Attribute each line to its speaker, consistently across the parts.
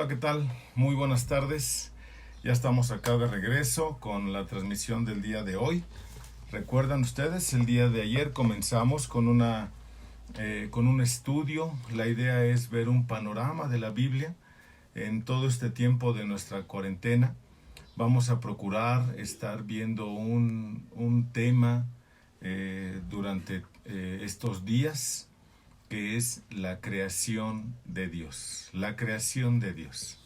Speaker 1: ¿qué tal? Muy buenas tardes. Ya estamos acá de regreso con la transmisión del día de hoy. ¿Recuerdan ustedes? El día de ayer comenzamos con un estudio. La idea es ver un panorama de la Biblia en todo este tiempo de nuestra cuarentena. Vamos a procurar estar viendo un tema durante estos días, que es la creación de Dios. La creación de Dios.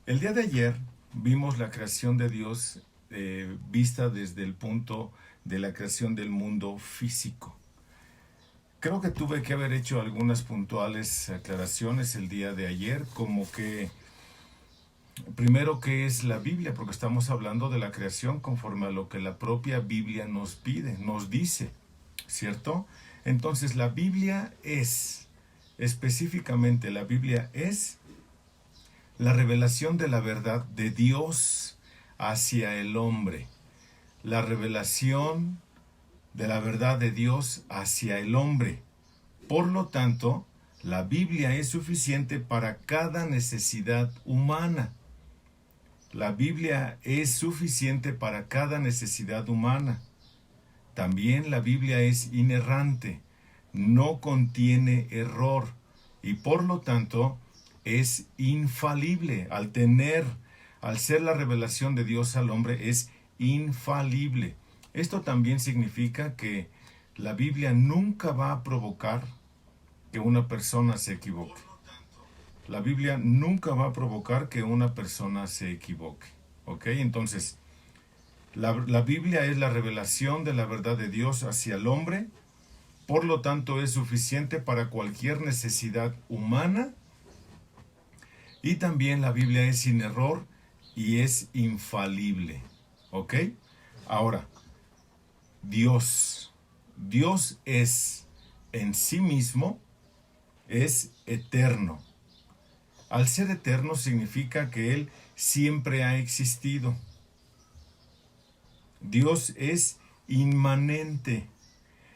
Speaker 1: El día de ayer vimos la creación de Dios vista desde el punto de la creación del mundo físico. Creo que tuve que haber hecho algunas puntuales aclaraciones el día de ayer, como que primero, ¿qué es la Biblia? Porque estamos hablando de la creación conforme a lo que la propia Biblia nos pide, nos dice, ¿cierto? Entonces la Biblia es, específicamente la Biblia es la revelación de la verdad de Dios hacia el hombre. La revelación de la verdad de Dios hacia el hombre. Por lo tanto, la Biblia es suficiente para cada necesidad humana. La Biblia es suficiente para cada necesidad humana. También la Biblia es inerrante, no contiene error y por lo tanto es infalible. Al ser la revelación de Dios al hombre, es infalible. Esto también significa que la Biblia nunca va a provocar que una persona se equivoque. La Biblia nunca va a provocar que una persona se equivoque. ¿Ok? Entonces, la Biblia es la revelación de la verdad de Dios hacia el hombre, por lo tanto es suficiente para cualquier necesidad humana, y también la Biblia es sin error y es infalible. ¿Ok? Ahora, Dios es en sí mismo, es eterno. Al ser eterno significa que Él siempre ha existido. Dios es inmanente.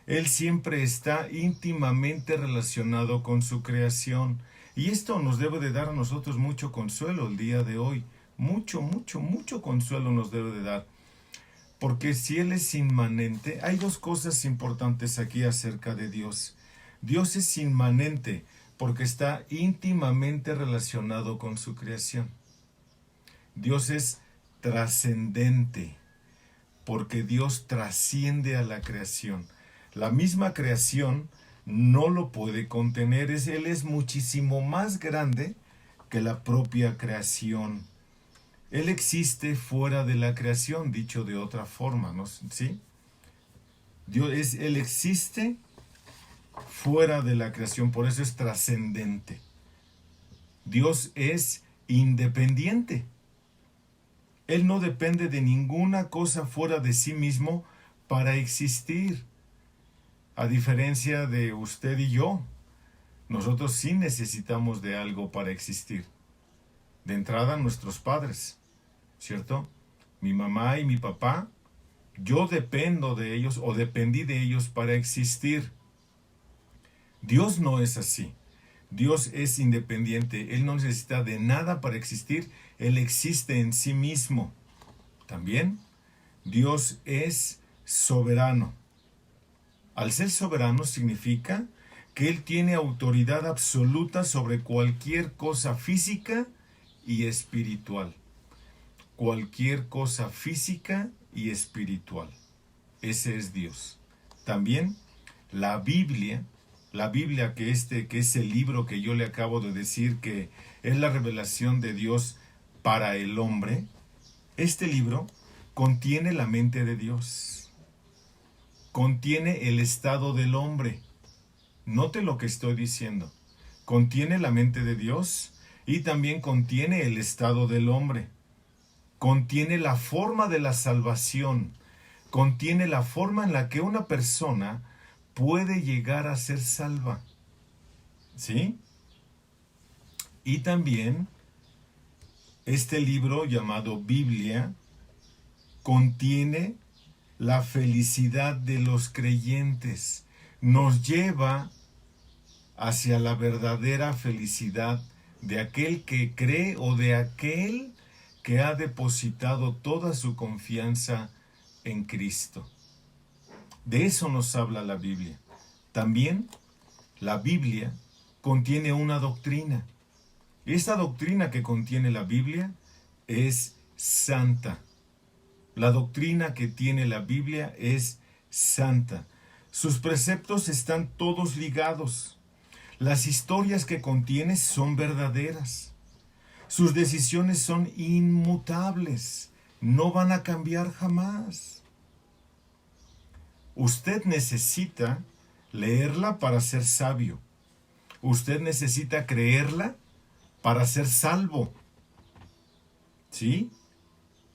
Speaker 1: Él siempre está íntimamente relacionado con su creación. Y esto nos debe de dar a nosotros mucho consuelo el día de hoy. Mucho consuelo nos debe de dar. Porque si Él es inmanente, hay dos cosas importantes aquí acerca de Dios. Dios es inmanente porque está íntimamente relacionado con su creación. Dios es trascendente porque Dios trasciende a la creación. La misma creación no lo puede contener. Él es muchísimo más grande que la propia creación. Él existe fuera de la creación, dicho de otra forma, ¿no? ¿Sí? Él existe fuera de la creación, por eso es trascendente. Dios es independiente. Él no depende de ninguna cosa fuera de sí mismo para existir. A diferencia de usted y yo, nosotros sí necesitamos de algo para existir. De entrada, nuestros padres, ¿cierto? Mi mamá y mi papá, yo dependo de ellos o dependí de ellos para existir. Dios no es así. Dios es independiente. Él no necesita de nada para existir. Él existe en sí mismo. También, Dios es soberano. Al ser soberano significa que Él tiene autoridad absoluta sobre cualquier cosa física y espiritual. Cualquier cosa física y espiritual. Ese es Dios. También, la Biblia que es el libro que yo le acabo de decir que es la revelación de Dios para el hombre, este libro contiene la mente de Dios, contiene el estado del hombre. Note lo que estoy diciendo. Contiene la mente de Dios y también contiene el estado del hombre. Contiene la forma de la salvación, contiene la forma en la que una persona puede llegar a ser salva. ¿Sí? Y también este libro llamado Biblia contiene la felicidad de los creyentes. Nos lleva hacia la verdadera felicidad de aquel que cree o de aquel que ha depositado toda su confianza en Cristo. De eso nos habla la Biblia. También la Biblia contiene una doctrina. Esta doctrina que contiene la Biblia es santa. La doctrina que tiene la Biblia es santa. Sus preceptos están todos ligados. Las historias que contiene son verdaderas. Sus decisiones son inmutables. No van a cambiar jamás. Usted necesita leerla para ser sabio. Usted necesita creerla para ser salvo. ¿Sí?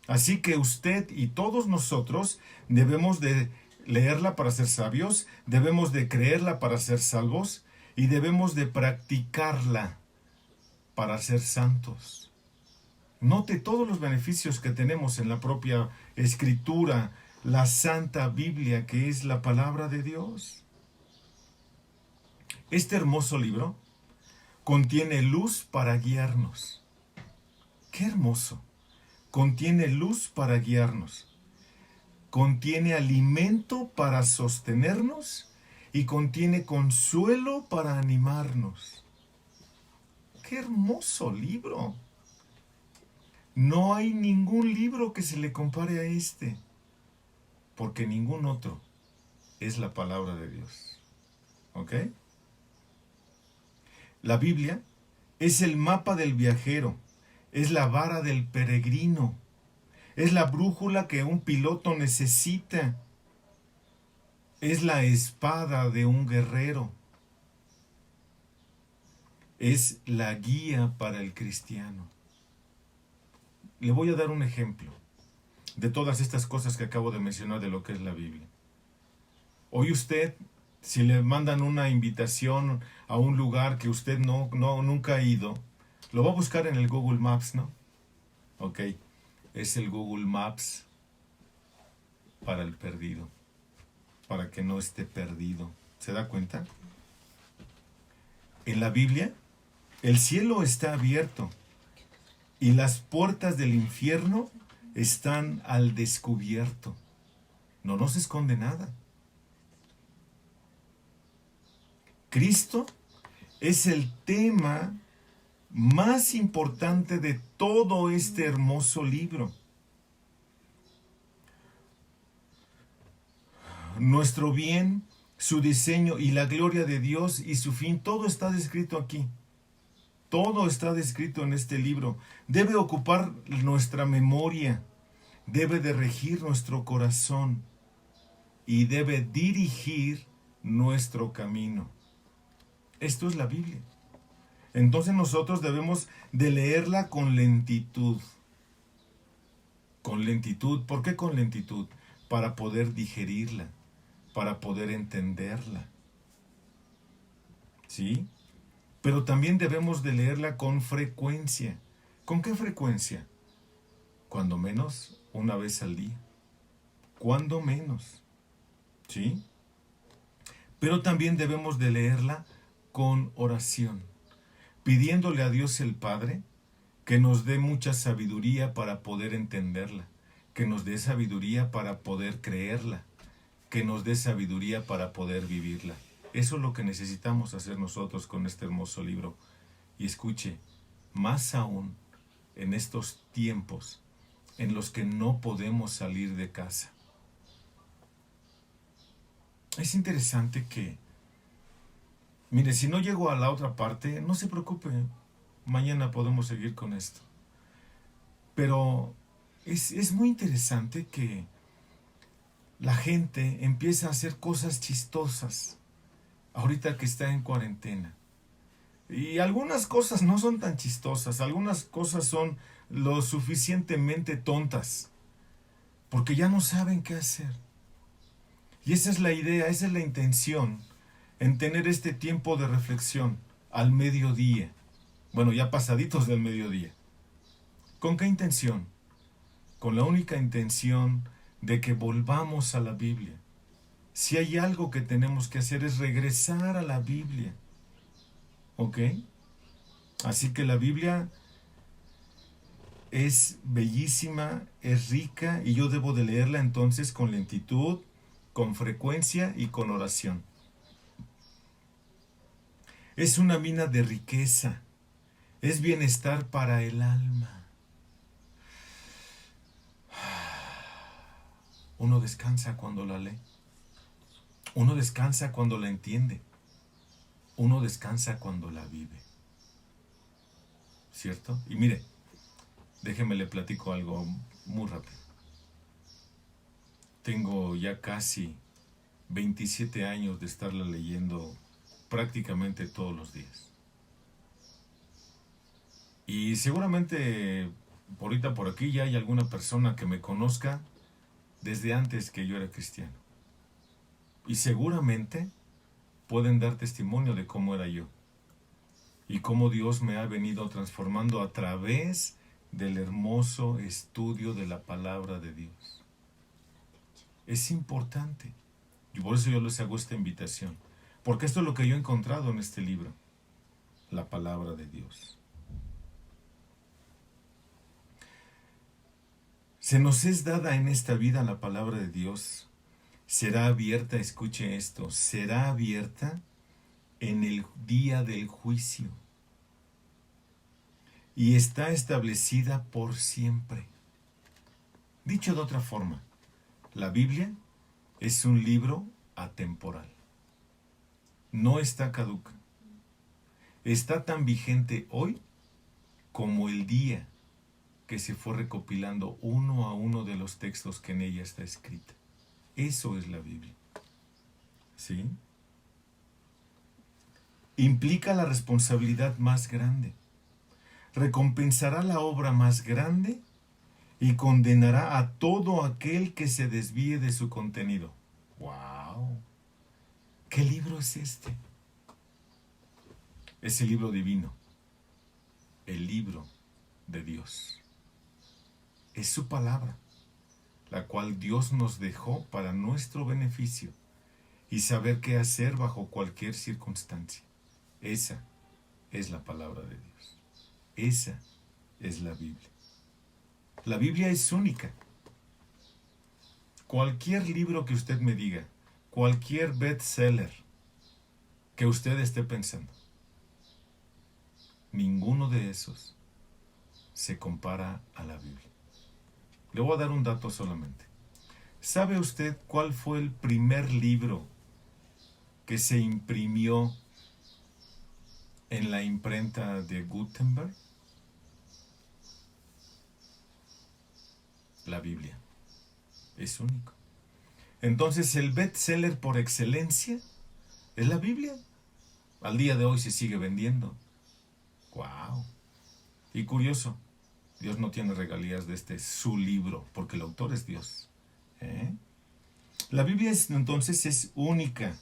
Speaker 1: Así que usted y todos nosotros debemos de leerla para ser sabios, debemos de creerla para ser salvos y debemos de practicarla para ser santos. Note todos los beneficios que tenemos en la propia Escritura, la Santa Biblia, que es la palabra de Dios. Este hermoso libro contiene luz para guiarnos. ¡Qué hermoso! Contiene luz para guiarnos. Contiene alimento para sostenernos y contiene consuelo para animarnos. ¡Qué hermoso libro! No hay ningún libro que se le compare a este, porque ningún otro es la palabra de Dios. ¿Ok? La Biblia es el mapa del viajero, es la vara del peregrino, es la brújula que un piloto necesita, es la espada de un guerrero, es la guía para el cristiano. Le voy a dar un ejemplo de todas estas cosas que acabo de mencionar de lo que es la Biblia. Hoy usted, si le mandan una invitación a un lugar que usted nunca ha ido, lo va a buscar en el Google Maps, ¿no? Ok, es el Google Maps para el perdido, para que no esté perdido. ¿Se da cuenta? En la Biblia, el cielo está abierto y las puertas del infierno están al descubierto. No nos esconde nada. Cristo es el tema más importante de todo este hermoso libro. Nuestro bien, su diseño y la gloria de Dios y su fin, todo está descrito aquí. Todo está descrito en este libro. Debe ocupar nuestra memoria, debe de regir nuestro corazón y debe dirigir nuestro camino. Esto es la Biblia. Entonces nosotros debemos de leerla con lentitud. Con lentitud. ¿Por qué con lentitud? Para poder digerirla, para poder entenderla. ¿Sí? Pero también debemos de leerla con frecuencia. ¿Con qué frecuencia? Cuando menos una vez al día. Cuando menos. ¿Sí? Pero también debemos de leerla con oración, pidiéndole a Dios el Padre que nos dé mucha sabiduría para poder entenderla, que nos dé sabiduría para poder creerla, que nos dé sabiduría para poder vivirla. Eso es lo que necesitamos hacer nosotros con este hermoso libro. Y escuche, más aún en estos tiempos en los que no podemos salir de casa. Es interesante que, mire, si no llego a la otra parte, no se preocupe, mañana podemos seguir con esto. Pero es muy interesante que la gente empieza a hacer cosas chistosas ahorita que está en cuarentena. Y algunas cosas no son tan chistosas, algunas cosas son lo suficientemente tontas, porque ya no saben qué hacer. Y esa es la idea, esa es la intención, en tener este tiempo de reflexión al mediodía. Bueno, ya pasaditos del mediodía. ¿Con qué intención? Con la única intención de que volvamos a la Biblia. Si hay algo que tenemos que hacer es regresar a la Biblia. ¿Ok? Así que la Biblia es bellísima, es rica, y yo debo de leerla entonces con lentitud, con frecuencia y con oración. Es una mina de riqueza, es bienestar para el alma. Uno descansa cuando la lee, uno descansa cuando la entiende, uno descansa cuando la vive. ¿Cierto? Y mire, déjeme le platico algo muy rápido. Tengo ya casi 27 años de estarla leyendo prácticamente todos los días. Y seguramente ahorita por aquí ya hay alguna persona que me conozca desde antes que yo era cristiano. Y seguramente pueden dar testimonio de cómo era yo y cómo Dios me ha venido transformando a través del hermoso estudio de la palabra de Dios. Es importante. Y por eso yo les hago esta invitación. Porque esto es lo que yo he encontrado en este libro. La palabra de Dios. Se nos es dada en esta vida la palabra de Dios. Será abierta, escuche esto, será abierta en el día del juicio. Y está establecida por siempre. Dicho de otra forma, la Biblia es un libro atemporal. No está caduca. Está tan vigente hoy como el día que se fue recopilando uno a uno de los textos que en ella está escrita. Eso es la Biblia. ¿Sí? Implica la responsabilidad más grande. Recompensará la obra más grande y condenará a todo aquel que se desvíe de su contenido. ¡Wow! ¿Qué libro es este? Es el libro divino, el libro de Dios. Es su palabra, la cual Dios nos dejó para nuestro beneficio y saber qué hacer bajo cualquier circunstancia. Esa es la palabra de Dios. Esa es la Biblia. La Biblia es única. Cualquier libro que usted me diga, cualquier bestseller que usted esté pensando, ninguno de esos se compara a la Biblia. Le voy a dar un dato solamente. ¿Sabe usted cuál fue el primer libro que se imprimió en la imprenta de Gutenberg? La Biblia. Es único. Entonces el bestseller por excelencia es la Biblia. Al día de hoy se sigue vendiendo. ¡Wow! Y curioso, Dios no tiene regalías de su libro, porque el autor es Dios. La Biblia entonces es única.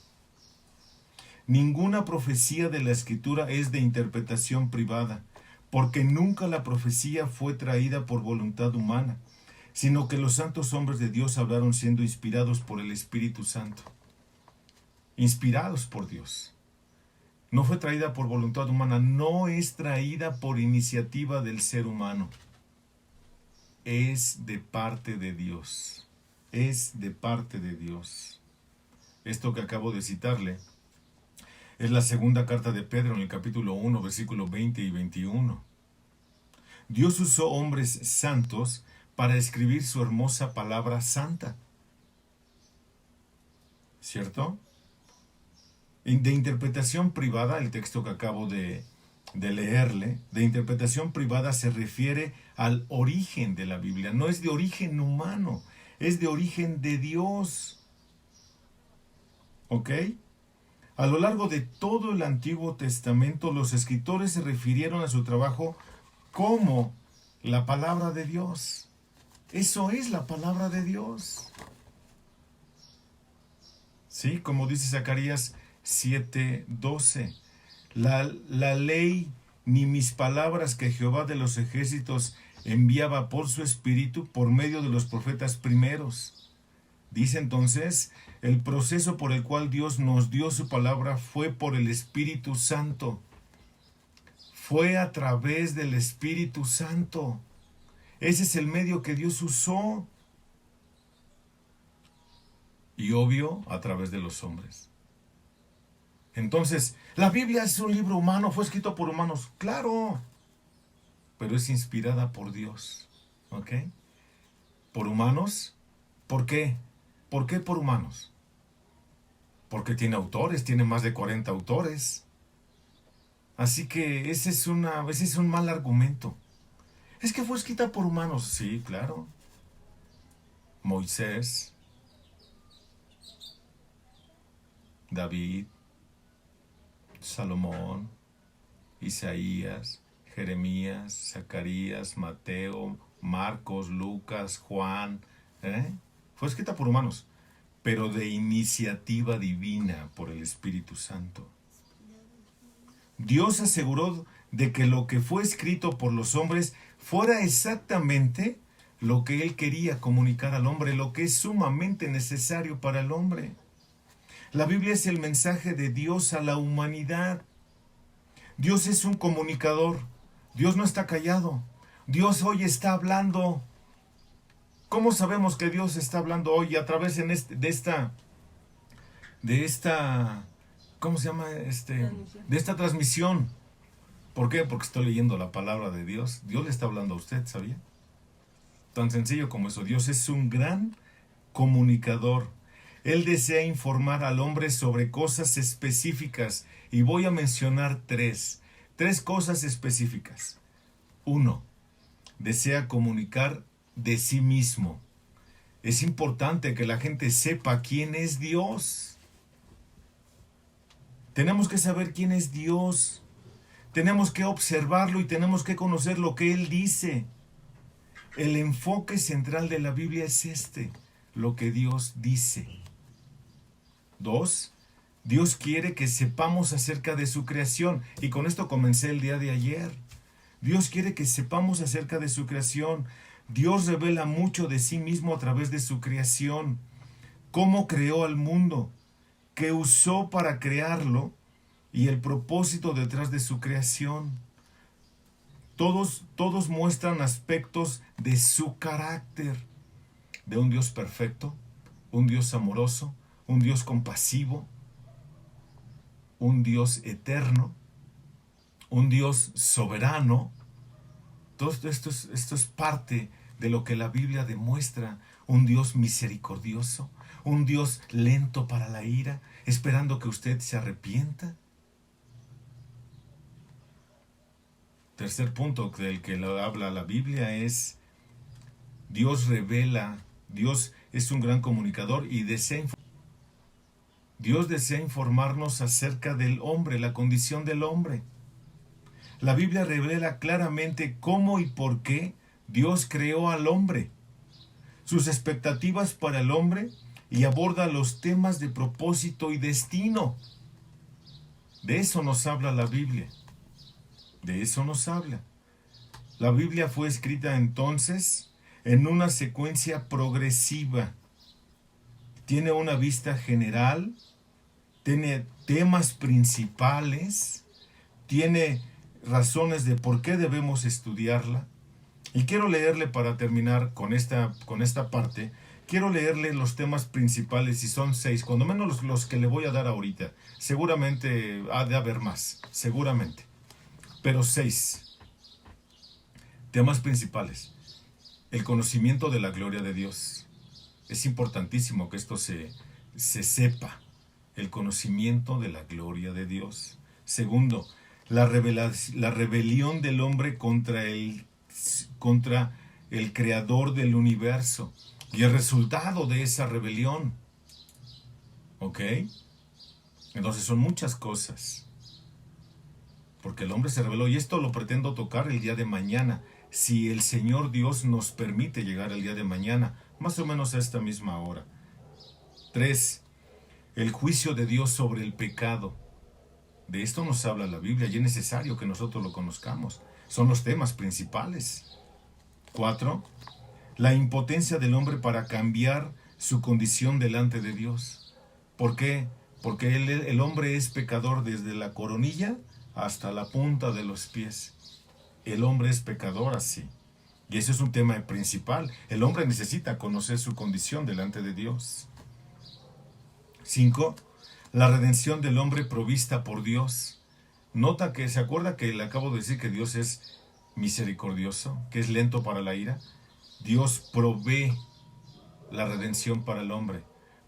Speaker 1: Ninguna profecía de la Escritura es de interpretación privada, porque nunca la profecía fue traída por voluntad humana, sino que los santos hombres de Dios hablaron siendo inspirados por el Espíritu Santo. Inspirados por Dios. No fue traída por voluntad humana, no es traída por iniciativa del ser humano. Es de parte de Dios. Es de parte de Dios. Esto que acabo de citarle es la segunda carta de Pedro en el capítulo 1, versículos 20 y 21. Dios usó hombres santos para escribir su hermosa palabra santa. ¿Cierto? De interpretación privada, el texto que acabo de leerle, de interpretación privada se refiere al origen de la Biblia. No es de origen humano, es de origen de Dios. ¿Ok? A lo largo de todo el Antiguo Testamento, los escritores se refirieron a su trabajo como la palabra de Dios. Eso es la palabra de Dios. Sí, como dice Zacarías 7:12. La ley ni mis palabras que Jehová de los ejércitos enviaba por su espíritu por medio de los profetas primeros. Dice entonces, el proceso por el cual Dios nos dio su palabra fue por el Espíritu Santo. fue a través del Espíritu Santo. Ese es el medio que Dios usó. Y obvio, a través de los hombres. Entonces, ¿la Biblia es un libro humano? ¿Fue escrito por humanos? ¡Claro! Pero es inspirada por Dios. ¿Ok? ¿Por humanos? ¿Por qué? ¿Por qué por humanos? Porque tiene autores, tiene más de 40 autores. Así que ese es un mal argumento. Es que fue escrita por humanos. Sí, claro. Moisés, David, Salomón, Isaías, Jeremías, Zacarías, Mateo, Marcos, Lucas, Juan. Fue escrita por humanos, pero de iniciativa divina por el Espíritu Santo. Dios aseguró de que lo que fue escrito por los hombres fuera exactamente lo que Él quería comunicar al hombre, lo que es sumamente necesario para el hombre. La Biblia es el mensaje de Dios a la humanidad. Dios es un comunicador. Dios no está callado. Dios hoy está hablando. ¿Cómo sabemos que Dios está hablando hoy a través de esta, ¿cómo se llama? De esta transmisión? ¿Por qué? Porque estoy leyendo la palabra de Dios. Dios le está hablando a usted, ¿sabía? Tan sencillo como eso. Dios es un gran comunicador. Él desea informar al hombre sobre cosas específicas. Y voy a mencionar tres cosas específicas. 1. Desea comunicar de sí mismo. Es importante que la gente sepa quién es Dios. Tenemos que saber quién es Dios. Tenemos que observarlo y tenemos que conocer lo que Él dice. El enfoque central de la Biblia es lo que Dios dice. 2. Dios quiere que sepamos acerca de su creación. Y con esto comencé el día de ayer. Dios quiere que sepamos acerca de su creación. Dios revela mucho de sí mismo a través de su creación. Cómo creó al mundo, qué usó para crearlo y el propósito detrás de su creación. Todos muestran aspectos de su carácter. De un Dios perfecto, un Dios amoroso, un Dios compasivo, un Dios eterno, un Dios soberano. Todo esto es parte de lo que la Biblia demuestra. Un Dios misericordioso, un Dios lento para la ira, esperando que usted se arrepienta. Tercer punto del que habla la Biblia es Dios revela, Dios es un gran comunicador y Dios desea informarnos acerca del hombre, la condición del hombre. La Biblia revela claramente cómo y por qué Dios creó al hombre, sus expectativas para el hombre y aborda los temas de propósito y destino. De eso nos habla la Biblia. De eso nos habla. La Biblia fue escrita entonces en una secuencia progresiva. Tiene una vista general, tiene temas principales, tiene razones de por qué debemos estudiarla. Y quiero leerle para terminar con esta parte, quiero leerle los temas principales, y son 6, cuando menos los que le voy a dar ahorita. Seguramente ha de haber más, seguramente. Pero 6 temas principales. El conocimiento de la gloria de Dios. Es importantísimo que esto se sepa. El conocimiento de la gloria de Dios. Segundo, la rebelión del hombre contra el creador del universo y el resultado de esa rebelión. ¿Ok? Entonces son muchas cosas. Porque el hombre se rebeló, y esto lo pretendo tocar el día de mañana, si el Señor Dios nos permite llegar el día de mañana, más o menos a esta misma hora. 3. El juicio de Dios sobre el pecado. De esto nos habla la Biblia y es necesario que nosotros lo conozcamos. Son los temas principales. 4. La impotencia del hombre para cambiar su condición delante de Dios. ¿Por qué? Porque el hombre es pecador desde la coronilla hasta la punta de los pies. El hombre es pecador así. Y eso es un tema principal. El hombre necesita conocer su condición delante de Dios. 5. La redención del hombre provista por Dios. Nota que, ¿se acuerda que le acabo de decir que Dios es misericordioso, que es lento para la ira? Dios provee la redención para el hombre.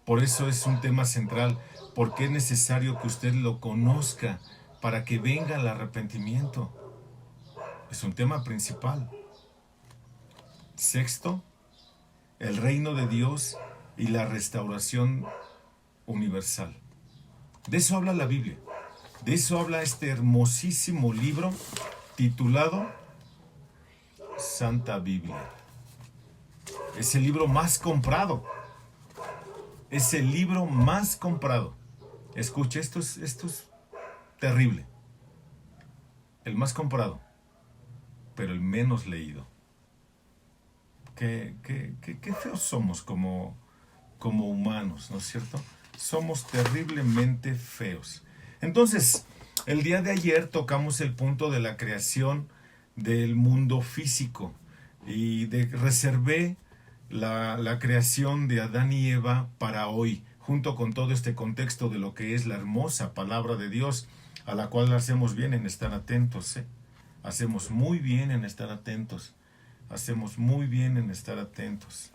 Speaker 1: Por eso es un tema central, porque es necesario que usted lo conozca para que venga el arrepentimiento. Es un tema principal. 6. El reino de Dios y la restauración universal. De eso habla la Biblia. De eso habla este hermosísimo libro titulado Santa Biblia. Es el libro más comprado. Es el libro más comprado. Escuche, esto es terrible. El más comprado, pero el menos leído. Qué feos somos como humanos, ¿no es cierto? Somos terriblemente feos. Entonces, el día de ayer tocamos el punto de la creación del mundo físico y reservé la creación de Adán y Eva para hoy, junto con todo este contexto de lo que es la hermosa palabra de Dios, a la cual hacemos bien en estar atentos. Hacemos muy bien en estar atentos. Hacemos muy bien en estar atentos.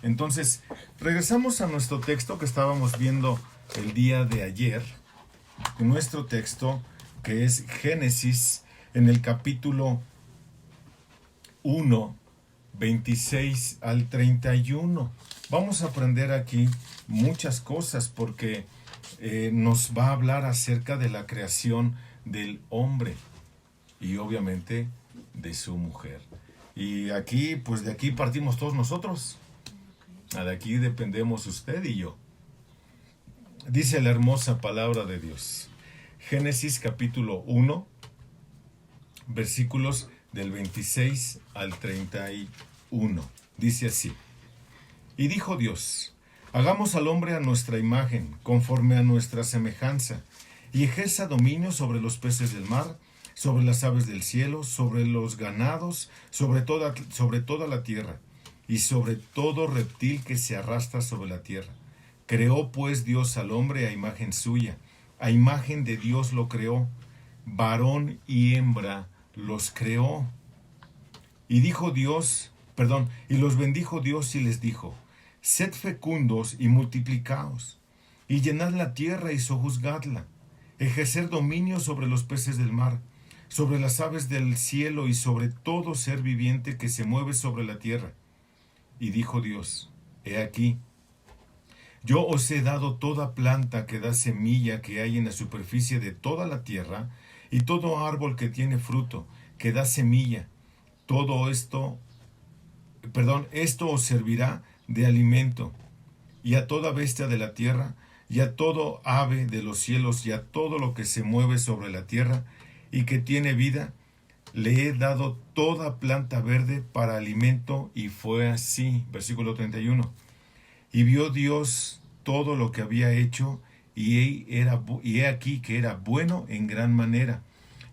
Speaker 1: Entonces, regresamos a nuestro texto que estábamos viendo el día de ayer. Nuestro texto, que es Génesis, en el capítulo 1, 26 al 31. Vamos a aprender aquí muchas cosas porque nos va a hablar acerca de la creación del hombre y obviamente de su mujer. Y aquí, pues de aquí partimos todos nosotros. De aquí dependemos usted y yo. Dice la hermosa palabra de Dios. Génesis capítulo 1, versículos del 26 al 31. Dice así. Y dijo Dios, hagamos al hombre a nuestra imagen, conforme a nuestra semejanza, y ejerza dominio sobre los peces del mar, sobre las aves del cielo, sobre los ganados, sobre toda la tierra, y sobre todo reptil que se arrastra sobre la tierra. Creó pues Dios al hombre a imagen suya, a imagen de Dios lo creó, varón y hembra los creó. Y los bendijo Dios y les dijo, sed fecundos y multiplicaos, y llenad la tierra y sojuzgadla, ejercer dominio sobre los peces del mar, sobre las aves del cielo y sobre todo ser viviente que se mueve sobre la tierra. Y dijo Dios, he aquí, yo os he dado toda planta que da semilla que hay en la superficie de toda la tierra, y todo árbol que tiene fruto, que da semilla. Esto os servirá de alimento, y a toda bestia de la tierra, y a todo ave de los cielos, y a todo lo que se mueve sobre la tierra, y que tiene vida, le he dado toda planta verde para alimento, y fue así. Versículo 31. Y vio Dios todo lo que había hecho, y he aquí que era bueno en gran manera.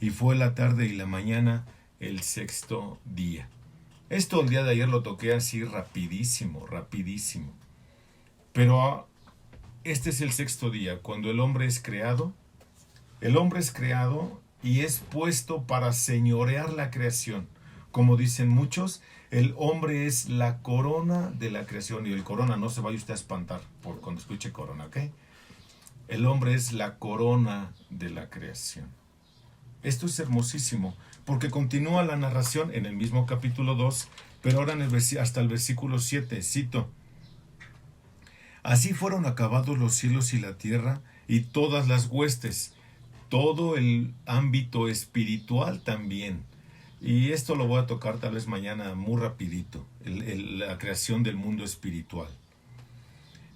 Speaker 1: Y fue la tarde y la mañana el sexto día. Esto el día de ayer lo toqué así rapidísimo. Pero este es el sexto día, cuando el hombre es creado. El hombre es creado y es puesto para señorear la creación. Como dicen muchos, el hombre es la corona de la creación. Y el corona, no se vaya usted a espantar por cuando escuche corona, ¿ok? El hombre es la corona de la creación. Esto es hermosísimo, porque continúa la narración en el mismo capítulo 2, pero ahora hasta el versículo 7, cito. Así fueron acabados los cielos y la tierra y todas las huestes, todo el ámbito espiritual también. Y esto lo voy a tocar tal vez mañana muy rapidito, la creación del mundo espiritual.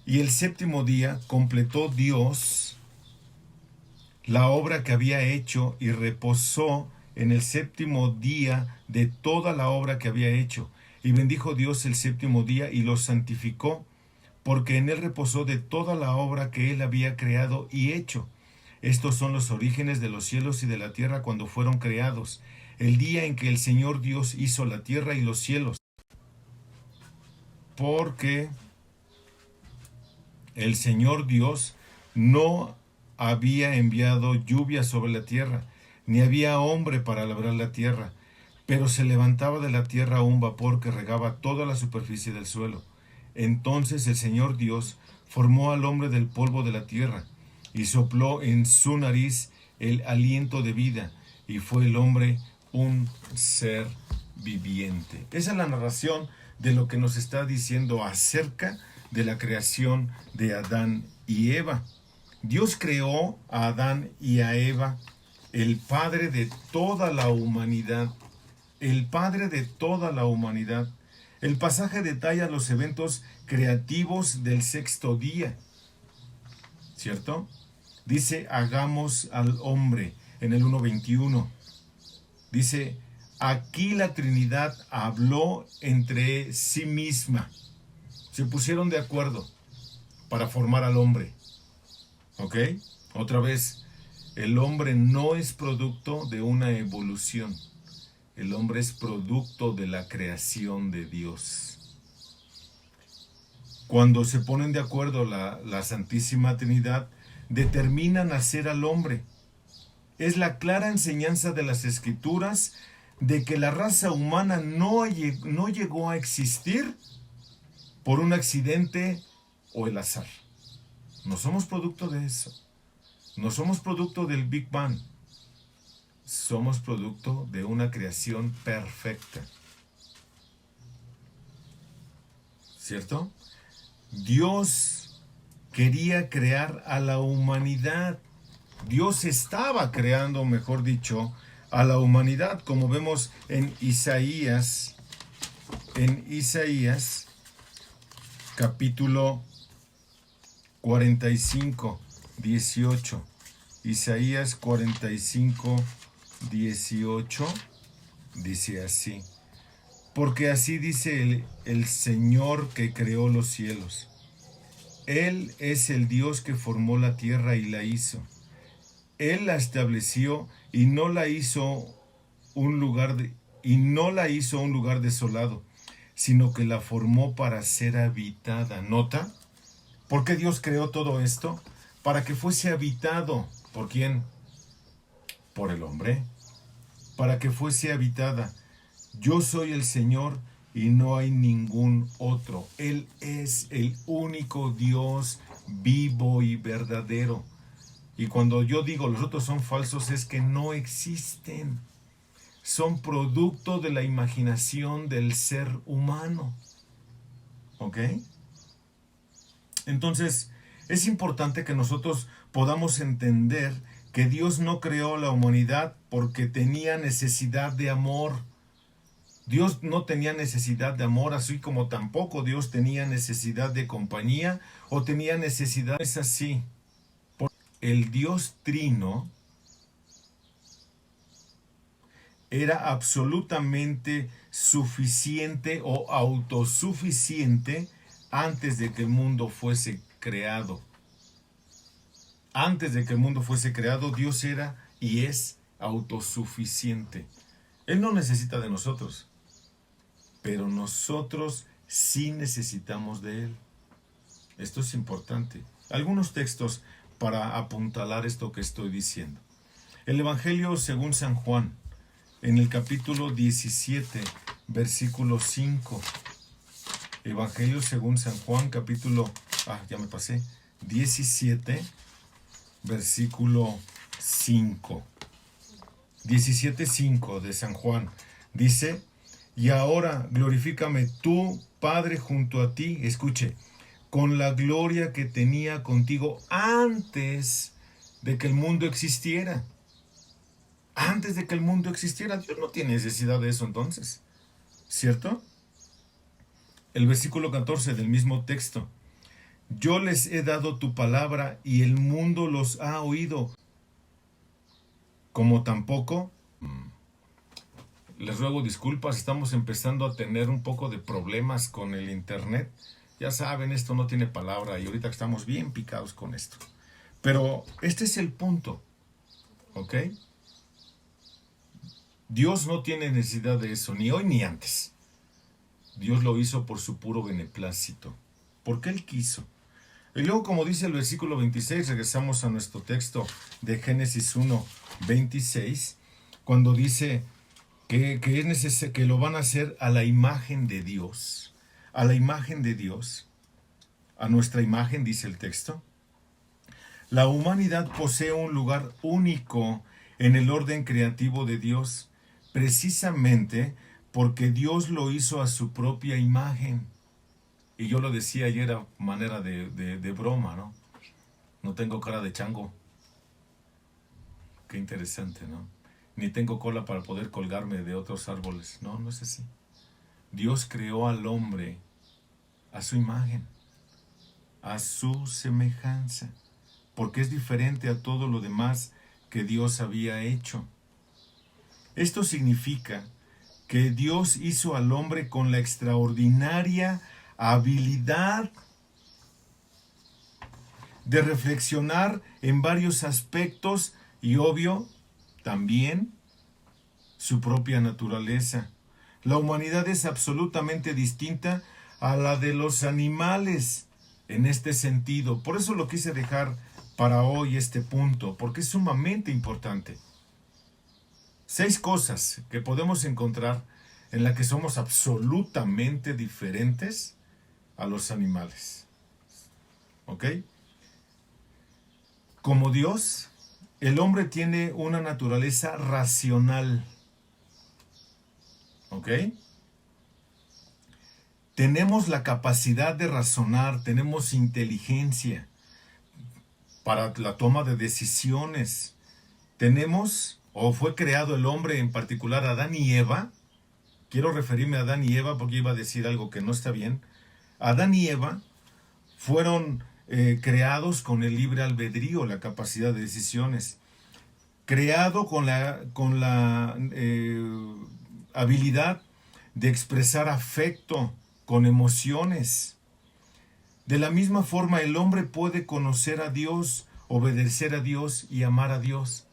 Speaker 1: Y el séptimo día completó Dios la obra que había hecho y reposó en el séptimo día de toda la obra que había hecho. Y bendijo Dios el séptimo día y lo santificó, porque en él reposó de toda la obra que él había creado y hecho. Estos son los orígenes de los cielos y de la tierra cuando fueron creados, el día en que el Señor Dios hizo la tierra y los cielos. Porque el Señor Dios no había enviado lluvia sobre la tierra, ni había hombre para labrar la tierra, pero se levantaba de la tierra un vapor que regaba toda la superficie del suelo. Entonces el Señor Dios formó al hombre del polvo de la tierra, y sopló en su nariz el aliento de vida, y fue el hombre un ser viviente. Esa es la narración de lo que nos está diciendo acerca de la creación de Adán y Eva. Dios creó a Adán y a Eva, el padre de toda la humanidad. El padre de toda la humanidad. El pasaje detalla los eventos creativos del sexto día, ¿cierto? Dice, hagamos al hombre en el 1:21. Dice, aquí la Trinidad habló entre sí misma. Se pusieron de acuerdo para formar al hombre. ¿Ok? Otra vez, el hombre no es producto de una evolución. El hombre es producto de la creación de Dios. Cuando se ponen de acuerdo la Santísima Trinidad, determinan hacer al hombre. Es la clara enseñanza de las Escrituras de que la raza humana no llegó a existir por un accidente o el azar. No somos producto de eso. No somos producto del Big Bang. Somos producto de una creación perfecta. ¿Cierto? Dios quería crear a la humanidad. Dios estaba creando, mejor dicho, a la humanidad, como vemos en Isaías capítulo 45, 18. Isaías 45, 18 dice así: porque así dice el Señor que creó los cielos. Él es el Dios que formó la tierra y la hizo. Él la estableció y no la hizo un lugar desolado, sino que la formó para ser habitada. ¿Nota? ¿Por qué Dios creó todo esto? Para que fuese habitado. ¿Por quién? Por el hombre. Para que fuese habitada. Yo soy el Señor y no hay ningún otro. Él es el único Dios vivo y verdadero. Y cuando yo digo los otros son falsos, es que no existen. Son producto de la imaginación del ser humano. ¿Ok? Entonces, es importante que nosotros podamos entender que Dios no creó la humanidad porque tenía necesidad de amor. Dios no tenía necesidad de amor, así como tampoco Dios tenía necesidad de compañía o tenía necesidad. Es así. El Dios Trino era absolutamente suficiente o autosuficiente antes de que el mundo fuese creado. Antes de que el mundo fuese creado, Dios era y es autosuficiente. Él no necesita de nosotros, pero nosotros sí necesitamos de Él. Esto es importante. Algunos textos para apuntalar esto que estoy diciendo. El Evangelio según San Juan, en el capítulo 17, versículo 5. Evangelio según San Juan, capítulo 17, versículo 5. 17:5 de San Juan. Dice, y ahora glorifícame tú, Padre, junto a ti, escuche, con la gloria que tenía contigo antes de que el mundo existiera. Antes de que el mundo existiera. Dios no tiene necesidad de eso entonces. ¿Cierto? El versículo 14 del mismo texto. Yo les he dado tu palabra y el mundo los ha oído. Como tampoco... Les ruego disculpas, estamos empezando a tener un poco de problemas con el internet. Ya saben, esto no tiene palabra y ahorita estamos bien picados con esto. Pero este es el punto, ¿ok? Dios no tiene necesidad de eso, ni hoy ni antes. Dios lo hizo por su puro beneplácito, porque Él quiso. Y luego, como dice el versículo 26, regresamos a nuestro texto de Génesis 1, 26, cuando dice que lo van a hacer a la imagen de Dios, a la imagen de Dios, a nuestra imagen, dice el texto. La humanidad posee un lugar único en el orden creativo de Dios, precisamente porque Dios lo hizo a su propia imagen. Y yo lo decía ayer a manera de broma, ¿no? No tengo cara de chango. Qué interesante, ¿no? Ni tengo cola para poder colgarme de otros árboles. No, no es así. Dios creó al hombre a su imagen, a su semejanza, porque es diferente a todo lo demás que Dios había hecho. Esto significa que Dios hizo al hombre con la extraordinaria habilidad de reflexionar en varios aspectos y, obvio, también su propia naturaleza. La humanidad es absolutamente distinta a la de los animales en este sentido. Por eso lo quise dejar para hoy este punto, porque es sumamente importante. 6 cosas que podemos encontrar en las que somos absolutamente diferentes a los animales. ¿Ok? Como Dios, el hombre tiene una naturaleza racional. ¿Ok? Tenemos la capacidad de razonar, tenemos inteligencia para la toma de decisiones. Fue creado el hombre, en particular Adán y Eva. Quiero referirme a Adán y Eva porque iba a decir algo que no está bien. Adán y Eva fueron creados con el libre albedrío, la capacidad de decisiones. Creado con la habilidad de expresar afecto, con emociones. De la misma forma, el hombre puede conocer a Dios, obedecer a Dios y amar a Dios.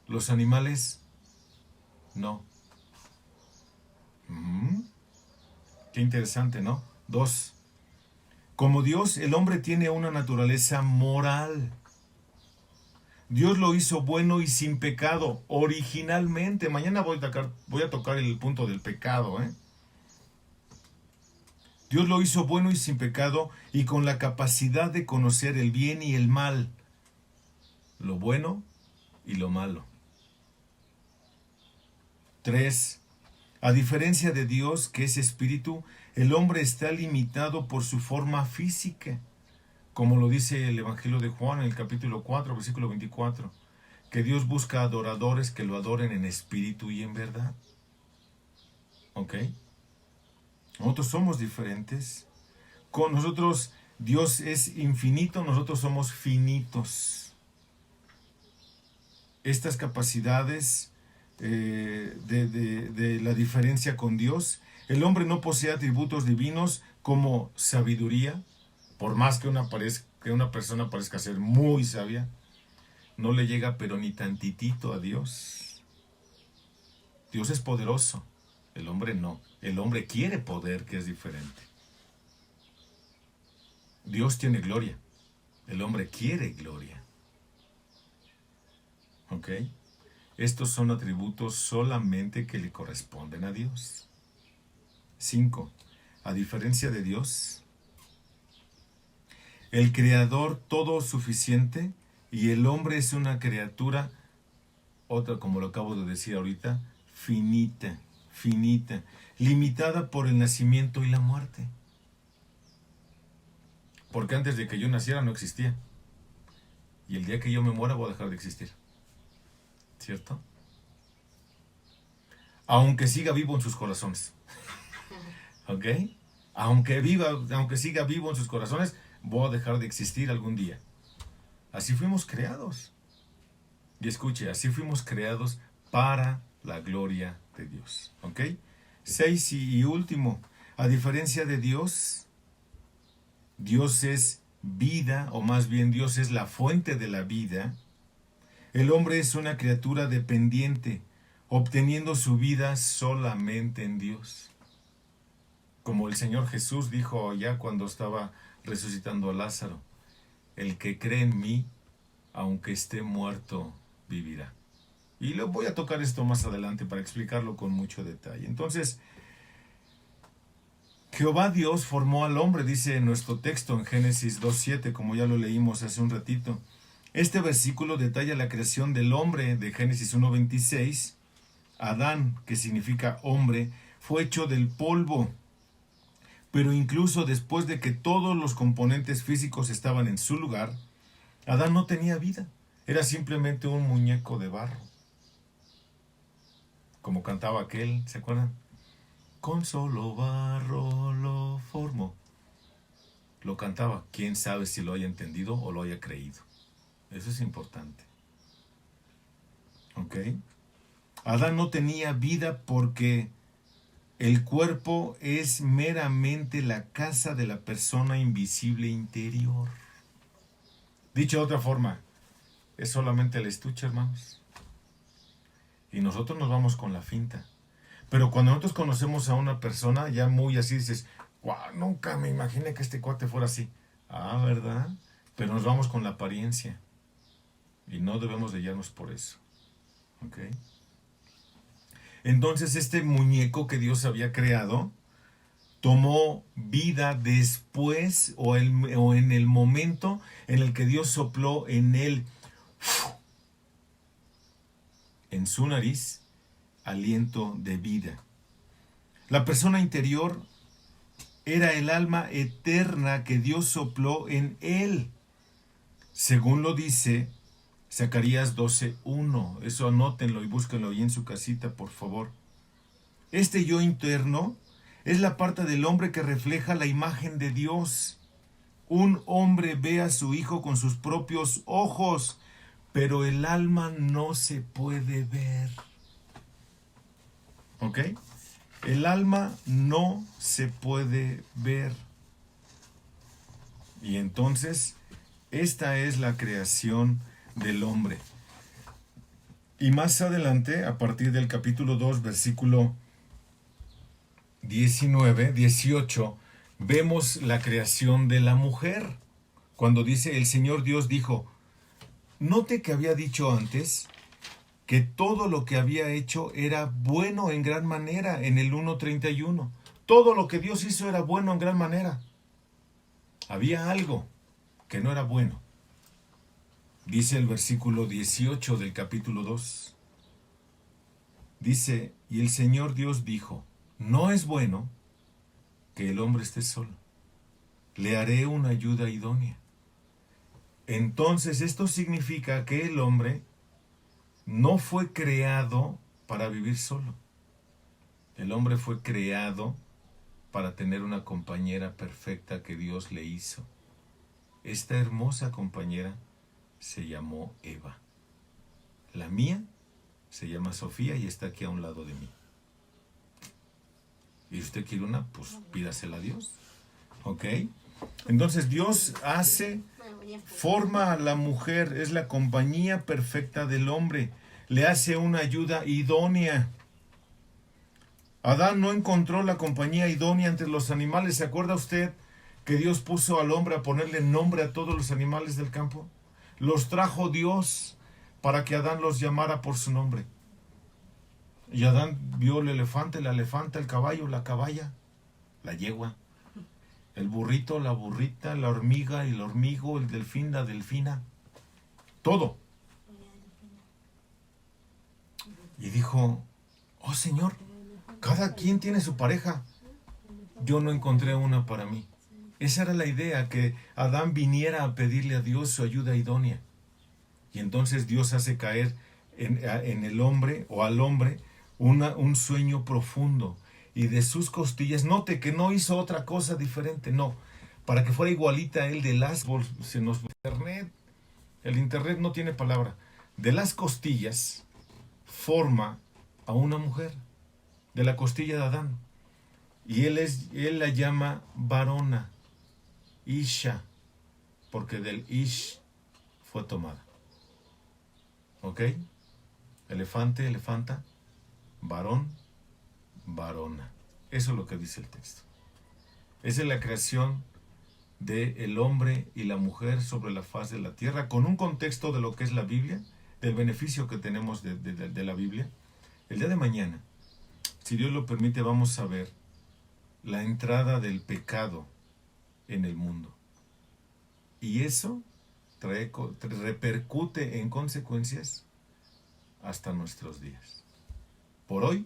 Speaker 1: Los animales, no. Qué interesante, ¿no? 2. Como Dios, el hombre tiene una naturaleza moral. Dios lo hizo bueno y sin pecado, originalmente. Mañana voy a tocar el punto del pecado, ¿eh? Dios lo hizo bueno y sin pecado y con la capacidad de conocer el bien y el mal, lo bueno y lo malo. 3. A diferencia de Dios, que es espíritu, el hombre está limitado por su forma física, como lo dice el Evangelio de Juan en el capítulo 4, versículo 24, que Dios busca adoradores que lo adoren en espíritu y en verdad. ¿Ok? Nosotros somos diferentes. Con nosotros, Dios es infinito, nosotros somos finitos. Estas capacidades de la diferencia con Dios, el hombre no posee atributos divinos como sabiduría, por más que una persona parezca ser muy sabia, no le llega pero ni tantitito a Dios. Dios es poderoso, el hombre no. El hombre quiere poder, que es diferente. Dios tiene gloria, el hombre quiere gloria. ¿Ok? Estos son atributos solamente que le corresponden a Dios. 5. A diferencia de Dios, el Creador todo suficiente, y el hombre es una criatura, otra como lo acabo de decir ahorita, finita, limitada por el nacimiento y la muerte. Porque antes de que yo naciera no existía. Y el día que yo me muera voy a dejar de existir. ¿Cierto? Aunque siga vivo en sus corazones. ¿Ok? Aunque siga vivo en sus corazones, voy a dejar de existir algún día. Así fuimos creados. Y escuche, así fuimos creados para la gloria de Dios. ¿Ok? 6 y último. A diferencia de Dios, Dios es vida, o más bien Dios es la fuente de la vida, el hombre es una criatura dependiente, obteniendo su vida solamente en Dios. Como el Señor Jesús dijo ya cuando estaba resucitando a Lázaro, el que cree en mí, aunque esté muerto, vivirá. Y lo voy a tocar esto más adelante para explicarlo con mucho detalle. Entonces, Jehová Dios formó al hombre, dice en nuestro texto en Génesis 2:7, como ya lo leímos hace un ratito. Este versículo detalla la creación del hombre de Génesis 1:26. Adán, que significa hombre, fue hecho del polvo. Pero incluso después de que todos los componentes físicos estaban en su lugar, Adán no tenía vida. Era simplemente un muñeco de barro. Como cantaba aquel, ¿se acuerdan? Con solo barro lo formó. Lo cantaba. Quién sabe si lo haya entendido o lo haya creído. Eso es importante. ¿Ok? Adán no tenía vida porque el cuerpo es meramente la casa de la persona invisible interior. Dicho de otra forma, es solamente el estuche, hermanos. Y nosotros nos vamos con la finta. Pero cuando nosotros conocemos a una persona, ya muy así, dices, wow, nunca me imaginé que este cuate fuera así. Ah, ¿verdad? Pero nos vamos con la apariencia. Y no debemos de guiarnos por eso. ¿Ok? Entonces este muñeco que Dios había creado tomó vida después o en el momento en el que Dios sopló en él, en su nariz, aliento de vida. La persona interior era el alma eterna que Dios sopló en él, según lo dice Zacarías 12:1. Eso anótenlo y búsquenlo ahí en su casita, por favor. Este yo interno es la parte del hombre que refleja la imagen de Dios. Un hombre ve a su hijo con sus propios ojos, pero el alma no se puede ver. ¿Ok? El alma no se puede ver. Y entonces, esta es la creación del hombre. Y más adelante, a partir del capítulo 2, versículo 18, vemos la creación de la mujer. Cuando dice, el Señor Dios dijo, note que había dicho antes que todo lo que había hecho era bueno en gran manera en el 1:31. Todo lo que Dios hizo era bueno en gran manera. Había algo que no era bueno. Dice el versículo 18 del capítulo 2. Dice, y el Señor Dios dijo, no es bueno que el hombre esté solo. Le haré una ayuda idónea. Entonces esto significa que el hombre no fue creado para vivir solo. El hombre fue creado para tener una compañera perfecta que Dios le hizo. Esta hermosa compañera se llamó Eva. La mía se llama Sofía y está aquí a un lado de mí. Y si usted quiere una, pues pídasela a Dios. ¿Ok? Entonces Dios forma a la mujer, es la compañía perfecta del hombre. Le hace una ayuda idónea. Adán no encontró la compañía idónea entre los animales. ¿Se acuerda usted que Dios puso al hombre a ponerle nombre a todos los animales del campo? Los trajo Dios para que Adán los llamara por su nombre. Y Adán vio el elefante, la elefanta, el caballo, la caballa, la yegua, el burrito, la burrita, la hormiga, el hormigo, el delfín, la delfina, todo. Y dijo, oh Señor, cada quien tiene su pareja. Yo no encontré una para mí. Esa era la idea, que Adán viniera a pedirle a Dios su ayuda idónea. Y entonces Dios hace caer en el hombre o al hombre un sueño profundo. Y de sus costillas, note que no hizo otra cosa diferente, no. Para que fuera igualita a él de las... El internet no tiene palabra. De las costillas forma a una mujer. De la costilla de Adán. Y él la llama varona. Isha. porque del Ish fue tomada. ¿Ok? Elefante, elefanta, varón, varona. Eso es lo que dice el texto. Esa es la creación del hombre y la mujer sobre la faz de la tierra, con un contexto de lo que es la Biblia, del beneficio que tenemos de la Biblia. El día de mañana, si Dios lo permite, vamos a ver la entrada del pecado en el mundo. Y eso repercute en consecuencias hasta nuestros días. Por hoy,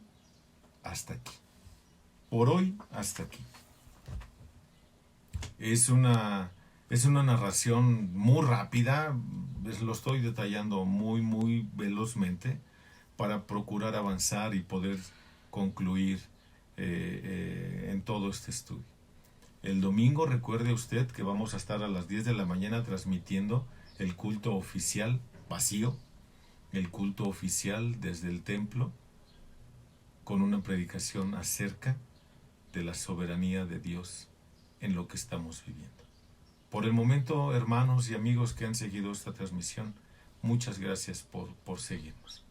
Speaker 1: hasta aquí. Por hoy, hasta aquí. Es una narración muy rápida, lo estoy detallando muy velozmente para procurar avanzar y poder concluir en todo este estudio. El domingo, recuerde usted que vamos a estar a las 10 de la mañana transmitiendo el culto oficial vacío, el culto oficial desde el templo, con una predicación acerca de la soberanía de Dios en lo que estamos viviendo. Por el momento, hermanos y amigos que han seguido esta transmisión, muchas gracias por seguirnos.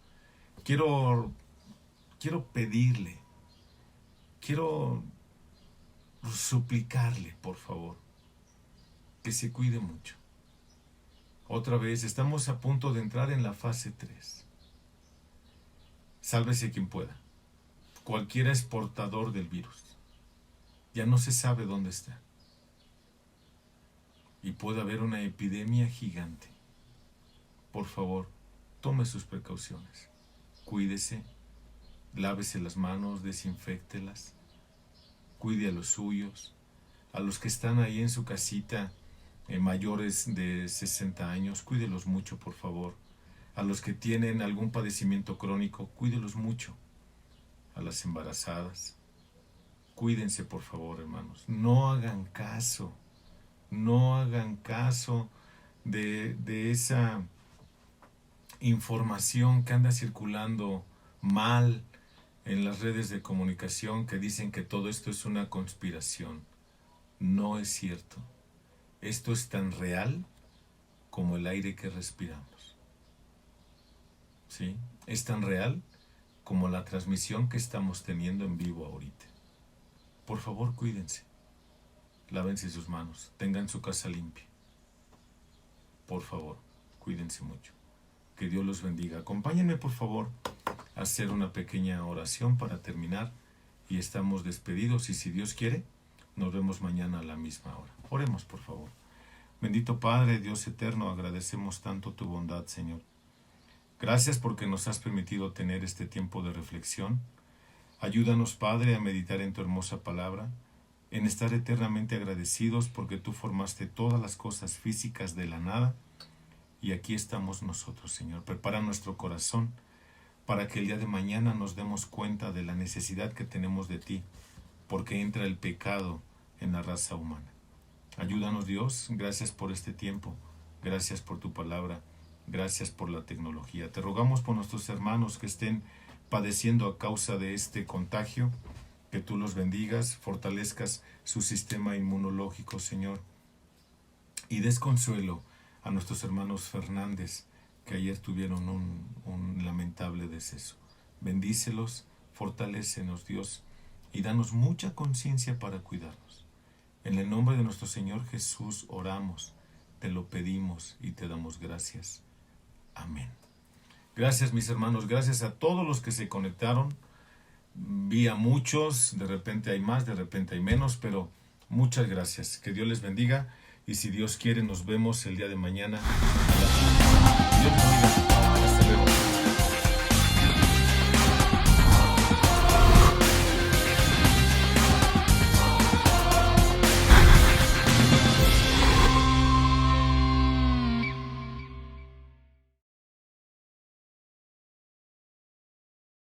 Speaker 1: Quiero pedirle, quiero suplicarle, por favor, que se cuide mucho. Otra vez, estamos a punto de entrar en la fase 3. Sálvese quien pueda. Cualquiera es portador del virus. Ya no se sabe dónde está. Y puede haber una epidemia gigante. Por favor, tome sus precauciones. Cuídese, lávese las manos, desinféctelas. Cuide a los suyos, a los que están ahí en su casita, mayores de 60 años, cuídelos mucho, por favor. A los que tienen algún padecimiento crónico, cuídelos mucho. A las embarazadas, cuídense, por favor, hermanos. No hagan caso de esa información que anda circulando mal en las redes de comunicación, que dicen que todo esto es una conspiración. No es cierto. Esto es tan real como el aire que respiramos. ¿Sí? Es tan real como la transmisión que estamos teniendo en vivo ahorita. Por favor, cuídense. Lávense sus manos. Tengan su casa limpia. Por favor, cuídense mucho. Que Dios los bendiga. Acompáñenme, por favor, a hacer una pequeña oración para terminar. Y estamos despedidos. Y si Dios quiere, nos vemos mañana a la misma hora. Oremos, por favor. Bendito Padre, Dios eterno, agradecemos tanto tu bondad, Señor. Gracias porque nos has permitido tener este tiempo de reflexión. Ayúdanos, Padre, a meditar en tu hermosa palabra, en estar eternamente agradecidos porque tú formaste todas las cosas físicas de la nada. Y aquí estamos nosotros, Señor. Prepara nuestro corazón para que el día de mañana nos demos cuenta de la necesidad que tenemos de ti, porque entra el pecado en la raza humana. Ayúdanos, Dios. Gracias por este tiempo. Gracias por tu palabra. Gracias por la tecnología. Te rogamos por nuestros hermanos que estén padeciendo a causa de este contagio, que tú los bendigas, fortalezcas su sistema inmunológico, Señor, y des consuelo a nuestros hermanos Fernández, que ayer tuvieron un lamentable deceso. Bendícelos, fortalécenos, Dios, y danos mucha conciencia para cuidarnos. En el nombre de nuestro Señor Jesús oramos, te lo pedimos y te damos gracias. Amén. Gracias, mis hermanos, gracias a todos los que se conectaron. Vi a muchos, de repente hay más, de repente hay menos, pero muchas gracias. Que Dios les bendiga y si Dios quiere nos vemos el día de mañana. Dios les bendiga.